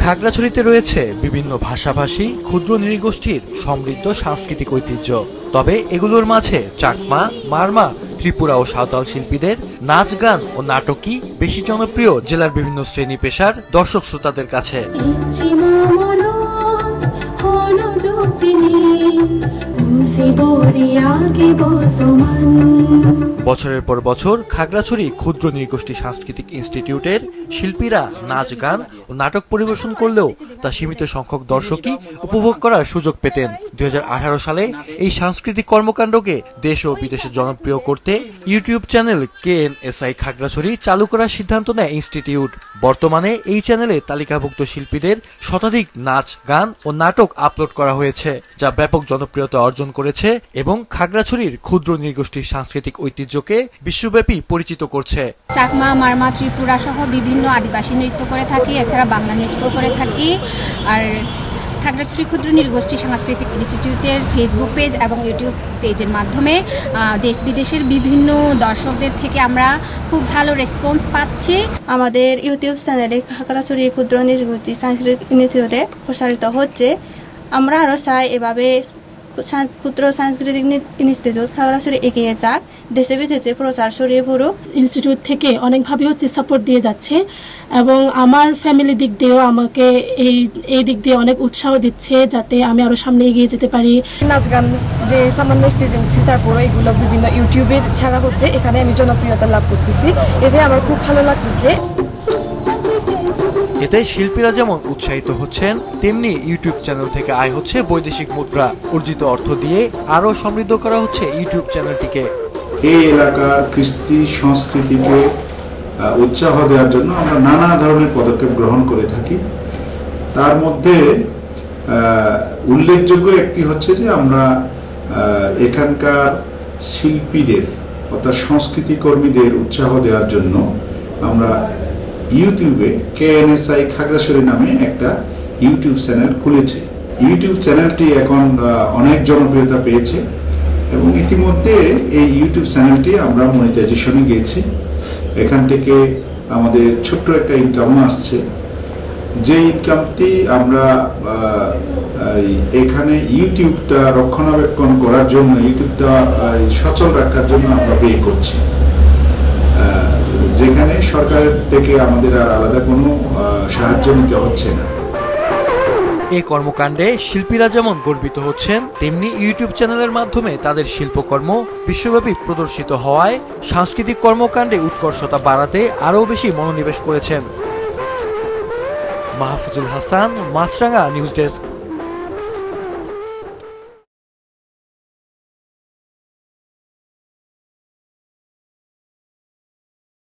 খাগড়াছড়িতে রয়েছে বিভিন্ন ভাষাভাষী ক্ষুদ্র নৃগোষ্ঠীর সমৃদ্ধ সাংস্কৃতিক ঐতিহ্য। তবে এগুলোর মাঝে চাকমা, মারমা, ত্রিপুরা ও সাঁওতাল শিল্পীদের নাচ, গান ও নাটকই বেশি জনপ্রিয় জেলার বিভিন্ন শ্রেণী পেশার দর্শক শ্রোতাদের কাছে। বছরের পর বছর খাগড়াছড়ি ক্ষুদ্র নৃগোষ্ঠী সাংস্কৃতিক ইনস্টিটিউটের শিল্পীরা নাচ, গান ও নাটক পরিবেশন করলেও তা সীমিত সংখ্যক দর্শকই উপভোগ করার সুযোগ পেতেন। 2018 সালে এই সাংস্কৃতিক কর্মকাণ্ডকে দেশ ও বিদেশে জনপ্রিয় করতে ইউটিউব চ্যানেল KNSI খাগড়াছড়ি চালু করার সিদ্ধান্ত নেয় ইনস্টিটিউট। বর্তমানে এই চ্যানেলে তালিকাভুক্ত শিল্পীদের শতাধিক নাচ, গান ও নাটক আপলোড করা হয়েছে, যা ব্যাপক জনপ্রিয়তা অর্জন করেছে এবং খাগড়াছড়ির ক্ষুদ্র নৃগোষ্ঠীর সাংস্কৃতিক ঐতিহ্যকে বিশ্বব্যাপী পরিচিত করছে। চাকমা, মারমা, ত্রিপুরা সহ বিভিন্ন আদিবাসী নৃত্য করে থাকি, এছাড়া বাংলা নৃত্য করে থাকি। আর খাগড়াছড়ি ক্ষুদ্র নৃগোষ্ঠী সাংস্কৃতিক ইনস্টিটিউটের ফেসবুক পেজ এবং ইউটিউব পেজের মাধ্যমে দেশ বিদেশের বিভিন্ন দর্শকদের থেকে আমরা খুব ভালো রেসপন্স পাচ্ছি। আমাদের ইউটিউব চ্যানেলে খাগড়াছড়ি ক্ষুদ্র নৃগোষ্ঠী সাংস্কৃতিক ইনস্টিটিউটে প্রসারিত হচ্ছে। আমরা আরও চাই এভাবে ক্ষুদ্র সাংস্কৃতিক ইনস্টিটিউট খাগড়াছড়ি এগিয়ে যাক, দেশে বিদেশে প্রচার ছড়িয়ে পড়ুক। ইনস্টিটিউট থেকে অনেকভাবে সাপোর্ট দিয়ে যাচ্ছে এবং আমার ফ্যামিলি দিক দিয়েও আমাকে এই দিক দিয়ে অনেক উৎসাহ দিচ্ছে যাতে আমি আরো সামনে এগিয়ে যেতে পারি। নাচ গান যে সামান্য স্টেজে উঠছি, তারপরে এগুলো বিভিন্ন ইউটিউবে ছাড়া হচ্ছে, এখানে আমি জনপ্রিয়তা লাভ করতেছি, এতে আমার খুব ভালো লাগতেছে। এতে শিল্পীরা যেমন উৎসাহিত হচ্ছেন, তেমনি ইউটিউব চ্যানেল থেকে আয় হচ্ছে বৈদেশিক মুদ্রা। অর্জিত অর্থ দিয়ে আরো সমৃদ্ধ করা হচ্ছে ইউটিউব চ্যানেলটিকে। এই এলাকার কৃষ্টি সংস্কৃতিকে উৎসাহ দেওয়ার জন্য আমরা নানা ধরনের পদক্ষেপ গ্রহণ করে থাকি। তার মধ্যে উল্লেখযোগ্য একটি হচ্ছে যে আমরা এখানকার শিল্পীদের অর্থাৎ সংস্কৃতি কর্মীদের উৎসাহ দেওয়ার জন্য আমরা ইউটিউবে KNSI খাগড়াছড়ি নামে একটা ইউটিউব চ্যানেল খুলেছে। ইউটিউব চ্যানেলটি এখন অনেক জনপ্রিয়তা পেয়েছে এবং ইতিমধ্যে এই ইউটিউব চ্যানেলটি আমরা মনিটাইজেশনে গিয়েছি। এখান থেকে আমাদের ছোট্ট একটা ইনকামও আসছে, যে ইনকামটি আমরা এখানে ইউটিউবটা রক্ষণাবেক্ষণ করার জন্য, ইউটিউবটা সচল রাখার জন্য আমরা ব্যয় করছি, যেখানে সরকারের থেকে আমাদের আর আলাদা কোনো সাহায্য নিতে হচ্ছে না। এই কর্মকাণ্ডে শিল্পীরা যেমন গর্বিত হচ্ছেন, তেমনি ইউটিউব চ্যানেলের মাধ্যমে তাদের শিল্পকর্ম বিশ্বব্যাপী প্রদর্শিত হওয়ায় সাংস্কৃতিক কর্মকাণ্ডে উৎকর্ষতা বাড়াতে আরও বেশি মনোনিবেশ করেছেন। মাহফুজুল হাসান, মাছরাঙা নিউজ ডেস্ক।